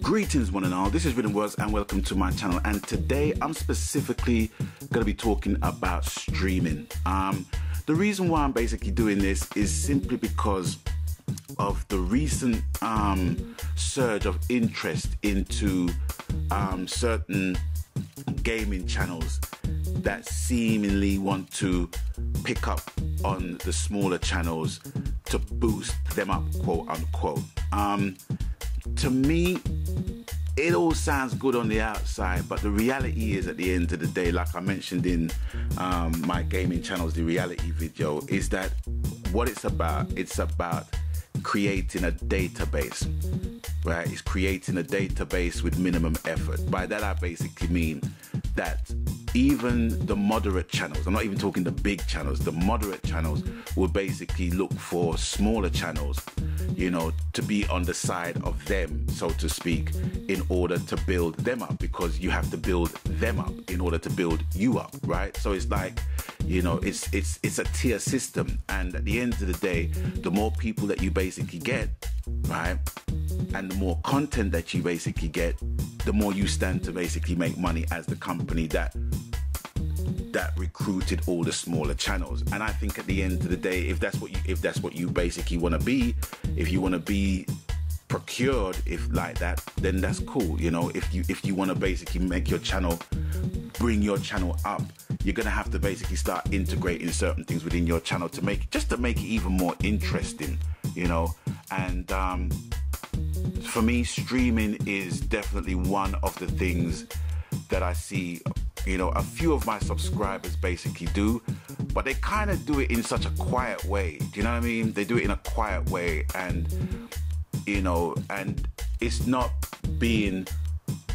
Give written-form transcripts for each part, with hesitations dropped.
Greetings one and all, this is Riddims and welcome to my channel, and today I'm specifically going to be talking about streaming. The reason why I'm basically doing this is simply because of the recent surge of interest into certain gaming channels that seemingly want to pick up on the smaller channels to boost them up, quote unquote. To me, it all sounds good on the outside, but the reality is, at the end of the day, like I mentioned in my gaming channels, the reality video, is that what it's about creating a database, right? It's creating a database with minimum effort. By that, I basically mean that even the moderate channels, I'm not even talking the big channels, the moderate channels will basically look for smaller channels, you know, to be on the side of them, so to speak, in order to build them up, because you have to build them up in order to build you up, right? So it's like, you know, it's a tier system, and at the end of the day, the more people that you basically get, right, and the more content that you basically get, the more you stand to basically make money as the company that recruited all the smaller channels. And I think at the end of the day, if that's what you basically want to be, if you want to be procured, if like that, then that's cool. You know, if you want to basically make your channel, bring your channel up, you're gonna have to basically start integrating certain things within your channel to make it even more interesting, you know. And for me, streaming is definitely one of the things that I see, you know, a few of my subscribers basically do, but they kind of do it in such a quiet way. Do you know what I mean? They do it in a quiet way, and you know, and it's not being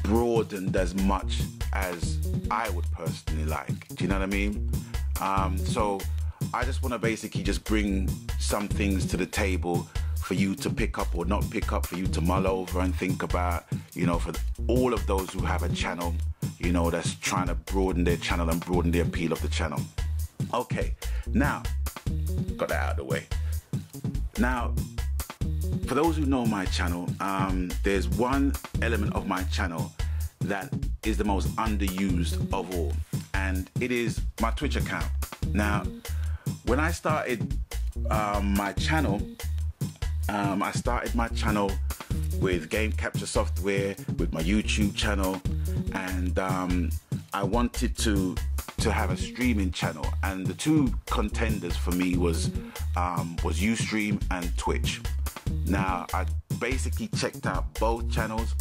broadened as much as I would personally like. Do you know what I mean? So I just want to basically just bring some things to the table for you to pick up or not pick up, for you to mull over and think about, you know, for all of those who have a channel, you know, that's trying to broaden their channel and broaden the appeal of the channel. Okay, now, got that out of the way. Now, for those who know my channel, there's one element of my channel that is the most underused of all, and it is my Twitch account. Now, when I started my channel, I started my channel with game capture software, with my YouTube channel, and I wanted to have a streaming channel, and the two contenders for me was Ustream and Twitch. Now, I basically checked out both channels,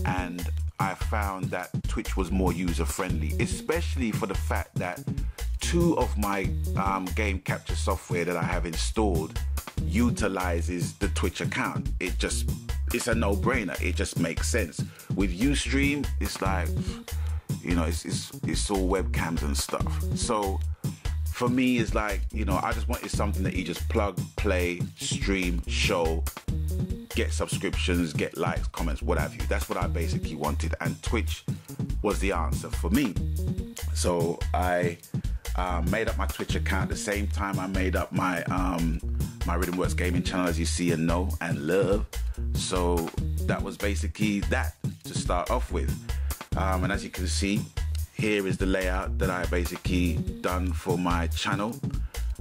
and I found that Twitch was more user-friendly, especially for the fact that two of my game capture software that I have installed utilizes the Twitch account. It's a no-brainer. It just makes sense. With Ustream, it's like, you know, it's all webcams and stuff. So for me, it's like, you know, I just wanted something that you just plug, play, stream, show, get subscriptions, get likes, comments, what have you. That's what I basically wanted, and Twitch was the answer for me. So I made up my Twitch account at the same time I made up my my Riddims gaming channel, as you see and know and love. So that was basically that to start off with. And as you can see, here is the layout that I basically done for my channel.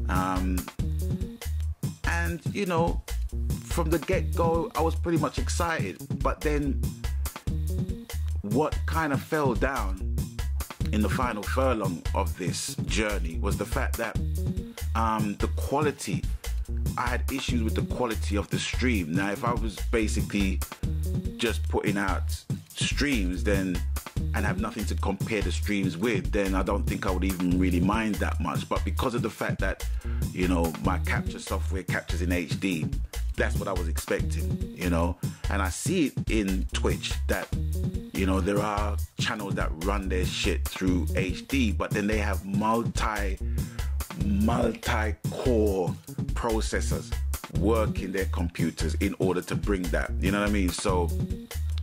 And you know, from the get-go, I was pretty much excited. But then what kind of fell down in the final furlong of this journey was the fact that the quality, I had issues with the quality of the stream. Now, if I was basically just putting out streams then and have nothing to compare the streams with, then I don't think I would even really mind that much. But because of the fact that, you know, my capture software captures in HD, that's what I was expecting, you know. And I see it in Twitch that, you know, there are channels that run their shit through HD, but then they have multi-core processors working their computers in order to bring that, you know what I mean? So,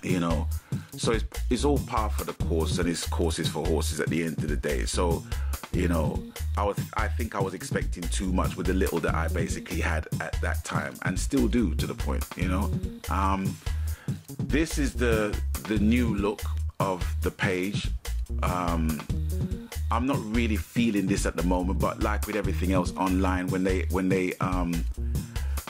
you know, so it's all par for the course, and it's courses for horses at the end of the day. So, you know, I think I was expecting too much with the little that I basically had at that time, and still do, to the point, you know. this is the new look of the page. I'm not really feeling this at the moment, but like with everything else online, when they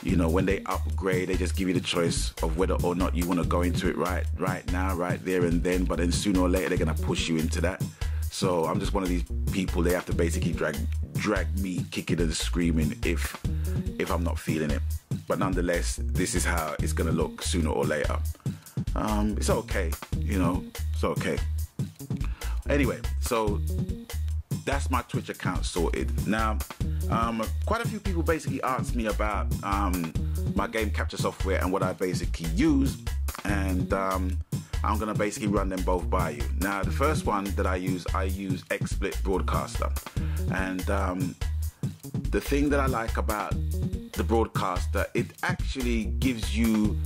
you know, when they upgrade, they just give you the choice of whether or not you want to go into it right now, right there and then. But then sooner or later, they're gonna push you into that. So I'm just one of these people. They have to basically drag me kicking and screaming if I'm not feeling it. But nonetheless, this is how it's gonna look sooner or later. It's okay, you know, it's okay. Anyway, so that's my Twitch account sorted. Now, quite a few people basically asked me about my game capture software and what I basically use, and I'm gonna basically run them both by you. Now, the first one that I use XSplit Broadcaster, and the thing that I like about the Broadcaster, it actually gives you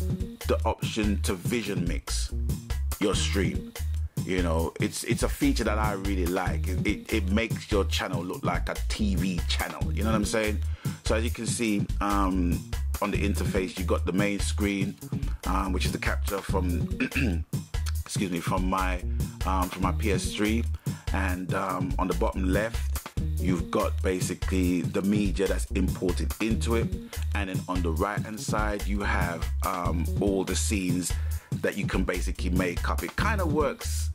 the option to vision mix your stream. You know, it's a feature that I really like. It makes your channel look like a TV channel. You know what I'm saying? So as you can see on the interface, you got the main screen, which is the capture from excuse me, from my PS3, and on the bottom left, you've got basically the media that's imported into it, and then on the right hand side, you have all the scenes that you can basically make up. It kind of works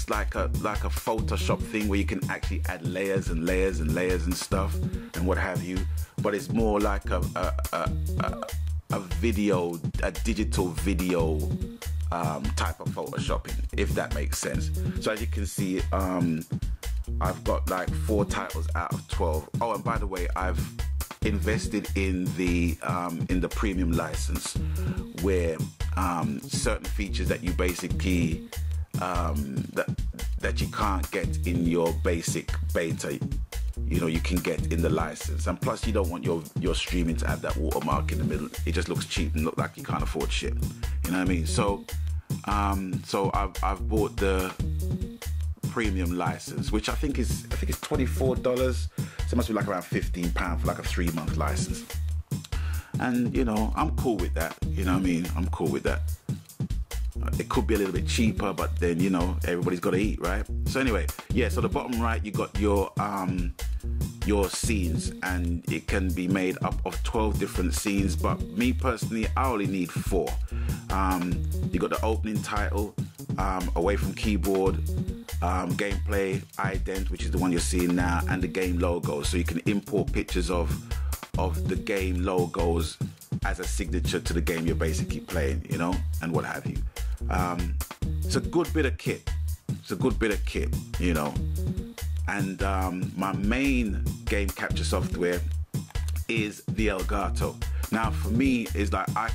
like a Photoshop thing where you can actually add layers and layers and layers and stuff and what have you, but it's more like a digital video type of photoshopping, if that makes sense. So as you can see, I've got like 4 titles out of 12. Oh, and by the way, I've invested in the premium license, where certain features that you basically that you can't get in your basic beta, you know, you can get in the license. And plus, you don't want your streaming to have that watermark in the middle. It just looks cheap and look like you can't afford shit. You know what I mean? So I've bought the premium license, which I think is $24. So it must be like around £15 for like a 3-month license. And you know, I'm cool with that. You know what I mean? I'm cool with that. It could be a little bit cheaper, but then, you know, everybody's got to eat, right? So anyway, yeah, so the bottom right, you got your scenes, and it can be made up of 12 different scenes, but me personally, I only need 4. You got the opening title, away from keyboard, gameplay, ident, which is the one you're seeing now, and the game logo. So you can import pictures of the game logos as a signature to the game you're basically playing, you know, and what have you. It's a good bit of kit. It's a good bit of kit, you know. And my main game capture software is the Elgato. Now, for me, it's like I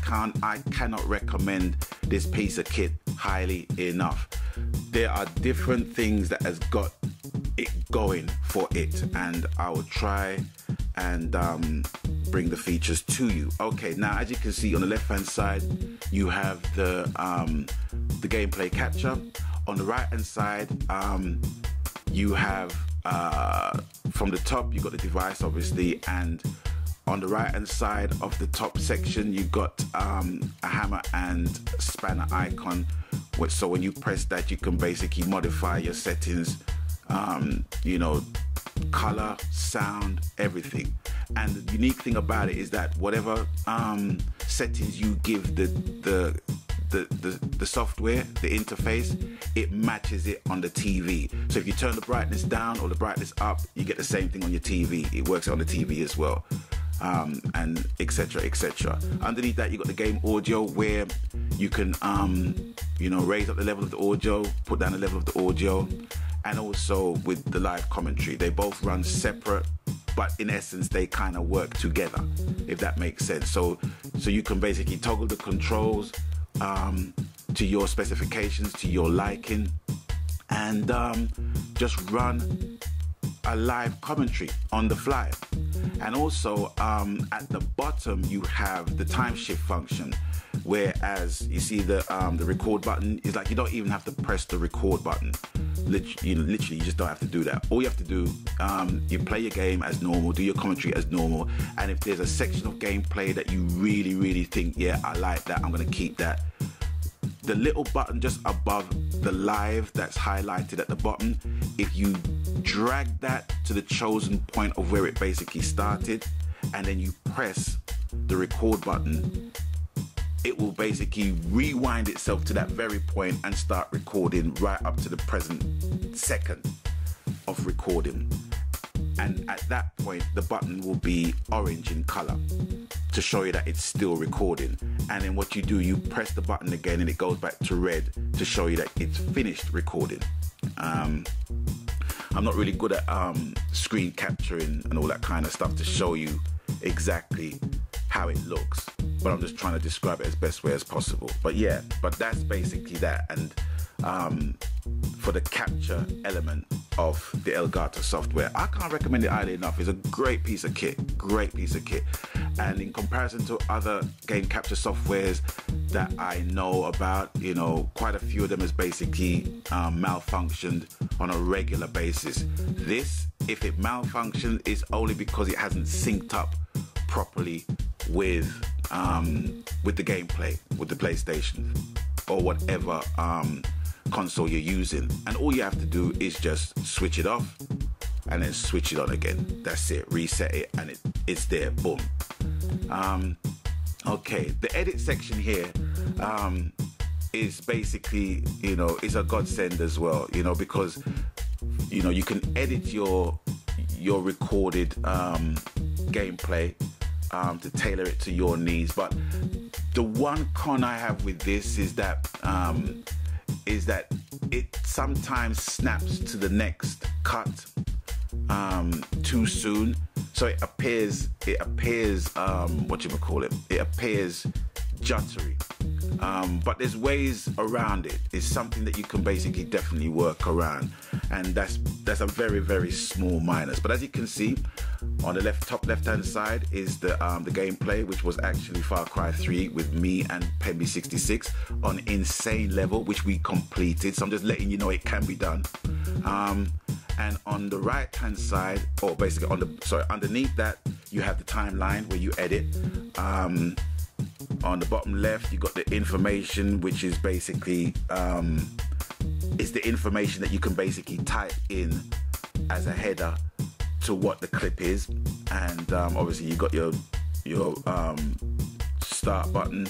cannot recommend this piece of kit highly enough. There are different things that has got it going for it, and I will try and bring the features to you. Okay, now as you can see on the left hand side, you have the gameplay capture. On the right hand side, you have from the top, you got the device obviously, and on the right hand side of the top section, you got a hammer and spanner icon. So when you press that, you can basically modify your settings, you know, color, sound, everything. And the unique thing about it is that whatever settings you give the software, the interface, it matches it on the TV. So if you turn the brightness down or the brightness up, you get the same thing on your TV. It works on the TV as well, and etc, etc. Underneath that, you got the game audio, where you can you know, raise up the level of the audio, put down the level of the audio, and also with the live commentary. They both run separate, but in essence they kind of work together, if that makes sense. So you can basically toggle the controls to your specifications, to your liking, and just run a live commentary on the fly. And also at the bottom you have the time shift function, whereas you see the record button is like you don't even have to press the record button. literally, you just don't have to do that. All you have to do, you play your game as normal, do your commentary as normal, and if there's a section of gameplay that you really think, yeah, I like that, I'm going to keep that, the little button just above the live that's highlighted at the bottom, if you drag that to the chosen point of where it basically started, and then you press the record button, it will basically rewind itself to that very point and start recording right up to the present second of recording. And at that point, the button will be orange in color to show you that it's still recording. And then what you do, you press the button again and it goes back to red to show you that it's finished recording. I'm not really good at screen capturing and all that kind of stuff to show you exactly how it looks, but I'm just trying to describe it as best way as possible. But yeah, but that's basically that. And for the capture element of the Elgato software, I can't recommend it highly enough. It's a great piece of kit, and in comparison to other game capture softwares that I know about, you know, quite a few of them has basically malfunctioned on a regular basis. This, if it malfunctioned, it's only because it hasn't synced up properly with the gameplay, with the PlayStation or whatever console you're using. And all you have to do is just switch it off and then switch it on again. That's it. Reset it and it's there. Boom. Okay, the edit section here is basically, you know, it's a godsend as well, you know, because, you know, you can edit your recorded gameplay to tailor it to your needs. But the one con I have with this is that it sometimes snaps to the next cut too soon, so it appears it appears juttery. But there's ways around it. It's something that you can basically definitely work around, and that's a very small minus. But as you can see, on the top left hand side is the gameplay, which was actually Far Cry 3 with me and Pemby66 on insane level, which we completed. So I'm just letting you know it can be done. And on the right hand side, or basically underneath that, you have the timeline where you edit. On the bottom left, you got the information, which is basically it's the information that you can basically type in as a header to what the clip is. And obviously you got your start button,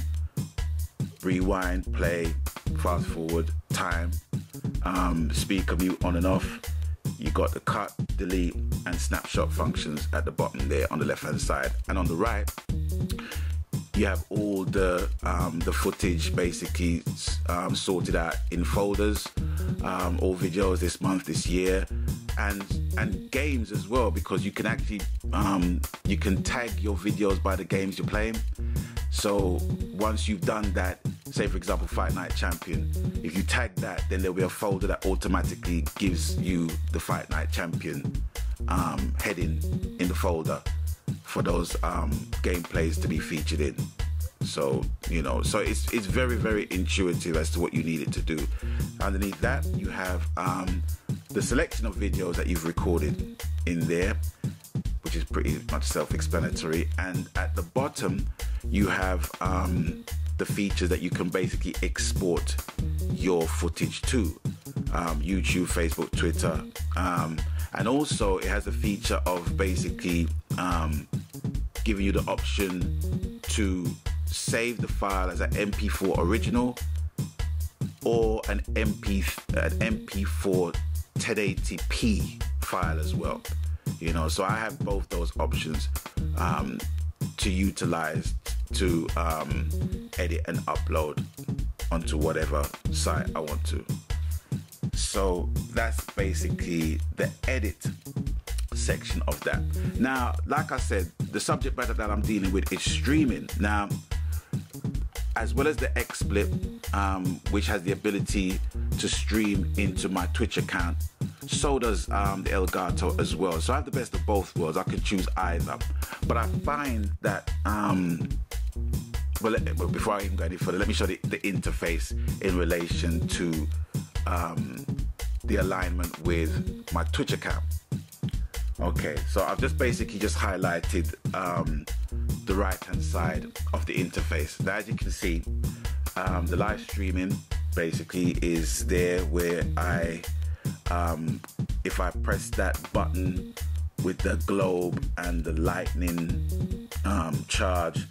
rewind, play, fast forward, time, speaker mute on and off. You got the cut, delete, and snapshot functions at the bottom there on the left hand side. And on the right, you have all the footage basically sorted out in folders, all videos this month, this year, and games as well, because you can actually you can tag your videos by the games you're playing. So once you've done that, say for example Fight Night Champion, if you tag that, then there'll be a folder that automatically gives you the Fight Night Champion heading in the folder for those gameplays to be featured in. So, you know, so it's very intuitive as to what you need it to do. Underneath that, you have the selection of videos that you've recorded in there, which is pretty much self-explanatory. And at the bottom, you have the features that you can basically export your footage to. YouTube, Facebook, Twitter, and also it has a feature of basically giving you the option to save the file as an MP4 original or an MP4 1080p file as well. You know, so I have both those options to utilize to edit and upload onto whatever site I want to. So that's basically the edit section of that. Now, like I said, the subject matter that I'm dealing with is streaming. Now, as well as the XSplit, which has the ability to stream into my Twitch account, so does the Elgato as well. So I have the best of both worlds. I can choose either. But I find that, well, before I even go any further, let me show the interface in relation to the alignment with my Twitch account. Okay, so I've just basically just highlighted the right hand side of the interface. Now, as you can see, the live streaming basically is there, where I if I press that button with the globe and the lightning charge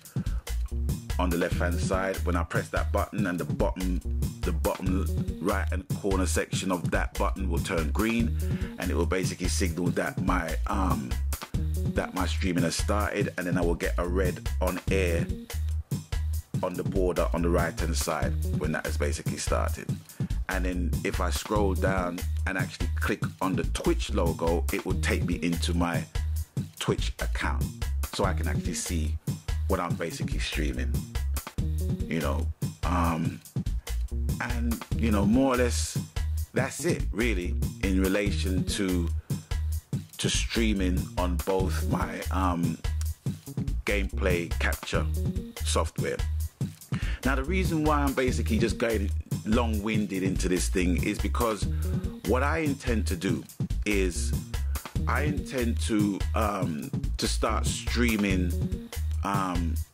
on the left hand side, when I press that button, and the bottom right hand corner section of that button will turn green, and it will basically signal that my streaming has started, and then I will get a red on air on the border on the right hand side when that has basically started. And then if I scroll down and actually click on the Twitch logo, it will take me into my Twitch account, so I can actually see what I'm basically streaming, you know. And you know, more or less that's it really in relation to streaming on both my gameplay capture software. Now, the reason why I'm basically just going long-winded into this thing is because what I intend to do is I intend to start streaming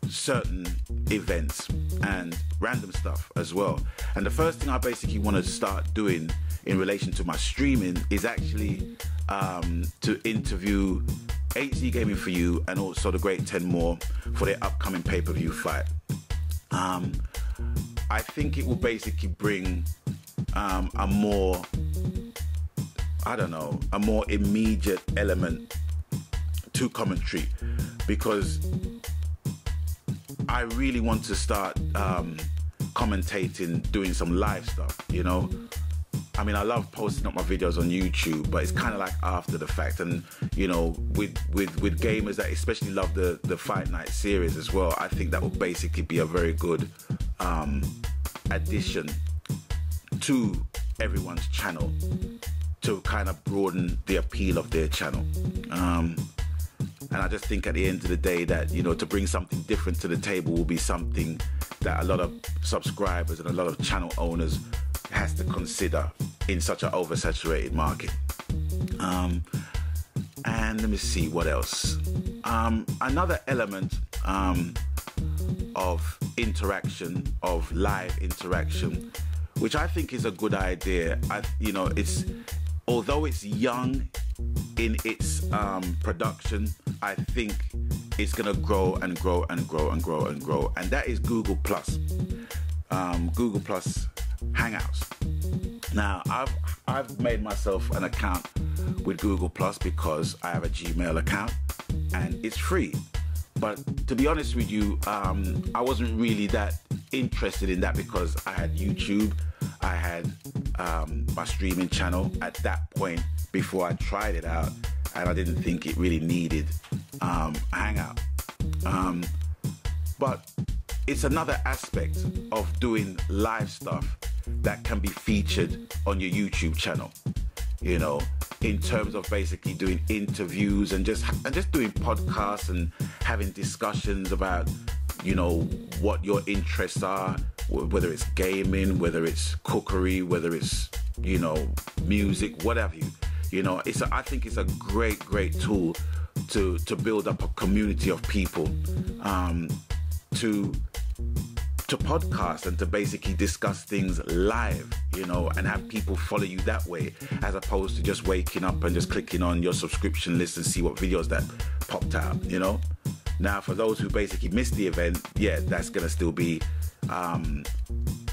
certain events and random stuff as well. And the first thing I basically want to start doing in relation to my streaming is actually to interview HC Gaming for You and also the Great 10 More for their upcoming pay-per-view fight. I think it will basically bring a more, I don't know, a more immediate element to commentary, because I really want to start commentating, doing some live stuff, you know. I mean, I love posting up my videos on YouTube, but it's kind of like after the fact. And you know, with gamers that especially love the Fight Night series as well, I think that will basically be a very good addition to everyone's channel to kind of broaden the appeal of their channel. And I just think at the end of the day that, you know, to bring something different to the table will be something that a lot of subscribers and a lot of channel owners has to consider in such an oversaturated market. And let me see what else. Another element of interaction, of live interaction, which I think is a good idea. You know, although it's young in its production, I think it's gonna grow and grow and grow and grow and grow. And that is Google Plus, Google Plus Hangouts. Now, I've made myself an account with Google Plus because I have a Gmail account and it's free. But to be honest with you, I wasn't really that interested in that because I had YouTube, I had my streaming channel at that point before I tried it out, and I didn't think it really needed a Hangout. But it's another aspect of doing live stuff that can be featured on your YouTube channel, you know, in terms of basically doing interviews and just doing podcasts and having discussions about, you know, what your interests are, whether it's gaming, whether it's cookery, whether it's, you know, music, whatever you know, I think it's a great tool to build up a community of people to podcast and to basically discuss things live, you know, and have people follow you that way, as opposed to just waking up and just clicking on your subscription list and see what videos that popped out, you know. Now, for those who basically missed the event, yeah, that's gonna still be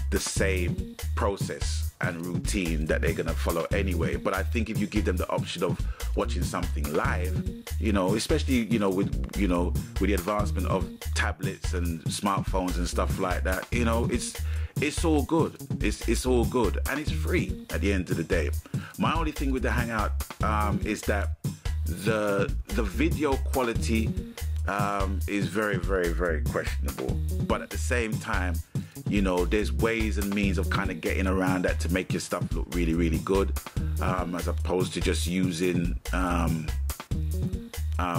the same process and routine that they're gonna follow anyway. But I think if you give them the option of watching something live, you know, especially, you know, with the advancement of tablets and smartphones and stuff like that, you know, it's all good. It's all good, and it's free at the end of the day. My only thing with the Hangout is that the video quality is very questionable. But at the same time, you know, there's ways and means of kind of getting around that to make your stuff look really good, as opposed to just using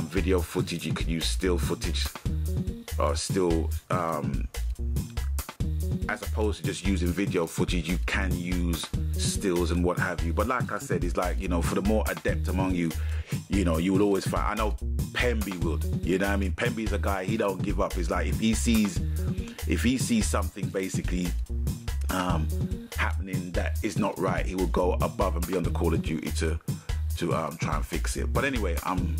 video footage. You can use still footage or still as opposed to just using video footage, you can use stills and what have you. But like I said, it's like, you know, for the more adept among you, you know, you would always find, I know Pemby would, you know what I mean? Pemby's a guy, he don't give up. It's like, if he sees something basically happening that is not right, he will go above and beyond the Call of Duty to try and fix it. But anyway, I'm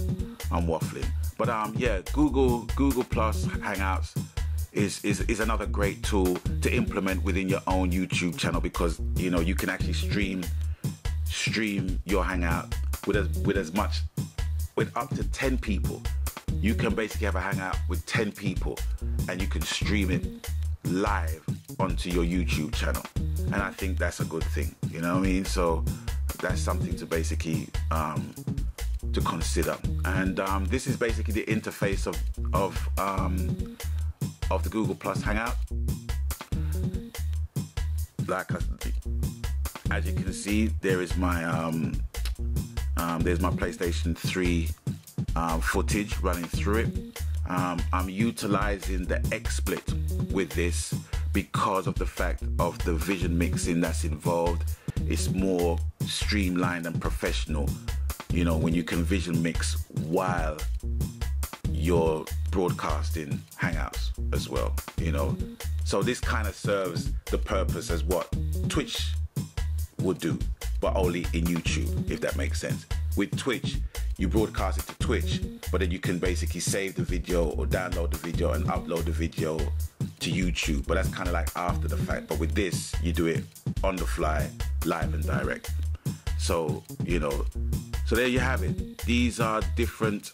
waffling. But yeah, Google Plus Hangouts is another great tool to implement within your own YouTube channel, because you know you can actually stream your Hangout with up to 10 people. You can basically have a Hangout with 10 people and you can stream it live onto your YouTube channel, and I think that's a good thing, you know what I mean? So that's something to basically to consider. And this is basically the interface of the Google Plus Hangout. Like as you can see, there is my there's my PlayStation 3 footage running through it. I'm utilizing the XSplit with this because of the fact of the vision mixing that's involved. It's more streamlined and professional, you know, when you can vision mix while you're broadcasting Hangouts as well, you know. So this kind of serves the purpose as what Twitch would do, but only in YouTube, if that makes sense. With Twitch, you broadcast it to Twitch, but then you can basically save the video or download the video and upload the video to YouTube, but that's kind of like after the fact. But with this, you do it on the fly, live and direct. So, you know, so there you have it. These are different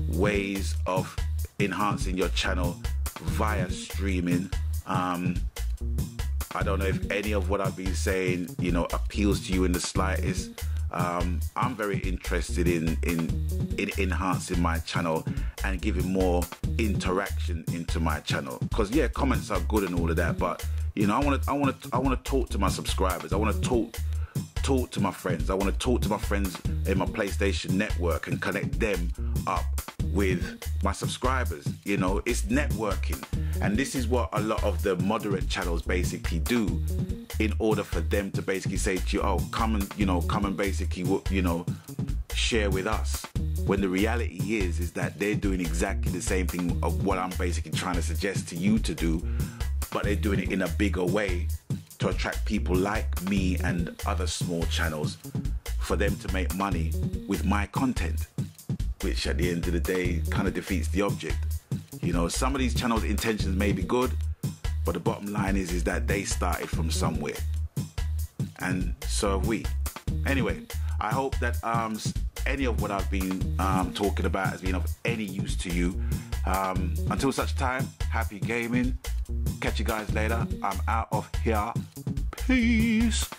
ways of enhancing your channel via streaming. I don't know if any of what I've been saying, you know, appeals to you in the slightest. I'm very interested in enhancing my channel and giving more interaction into my channel, because yeah, comments are good and all of that, but you know, I want to talk to my subscribers. I want to talk to my friends. I want to talk to my friends in my PlayStation network and connect them up with my subscribers. You know, it's networking, and this is what a lot of the moderate channels basically do, in order for them to basically say to you, oh, come and basically, you know, share with us. When the reality is that they're doing exactly the same thing of what I'm basically trying to suggest to you to do, but they're doing it in a bigger way to attract people like me and other small channels, for them to make money with my content, which at the end of the day kind of defeats the object. You know, some of these channels' intentions may be good, but the bottom line is that they started from somewhere, and so have we. Anyway, I hope that any of what I've been talking about has been of any use to you. Until such time, happy gaming. Catch you guys later. I'm out of here. Peace.